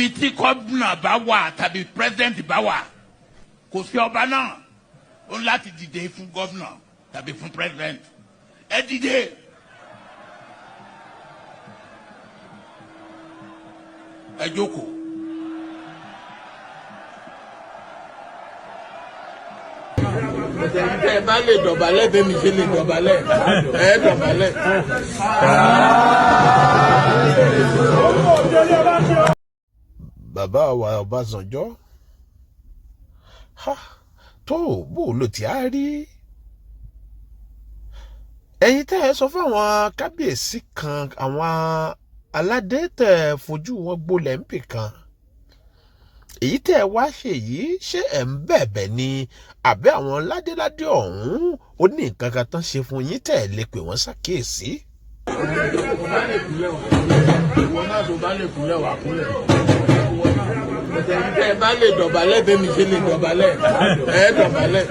ibi tí gómìnà bá wà tàbí president bá wà kò sí ọba náà ó ní láti dìde fún gómìnà tàbí fún president ẹ dìde. ẹ jókòó. ẹ bá lè dọ̀bálẹ̀ bẹ́mi ṣe lè dọ̀bálẹ̀ ẹ dọ̀bálẹ̀. bàbá wa Ọbásanjọ́ tó bó ló ti á rí ẹ̀yin tẹ́ ẹ sọ fáwọn kábíyèsí kan àwọn aládé tẹ́ fojú wọn gbolẹ̀ ń bì kan èyí tẹ́ ẹ wá ṣe yìí ṣé ẹ̀ ń bẹ̀bẹ̀ ni àbẹ́ àwọn ládéládé ọ̀hún ó ní nǹkan kan tán ṣe fún yín tẹ́ ẹ lè pè wọ́n ṣàkíyèsí. ẹ bá lè dọ̀bálẹ̀ bẹ́mi ṣe lè dọ̀bálẹ̀ ẹ dọ̀bálẹ̀.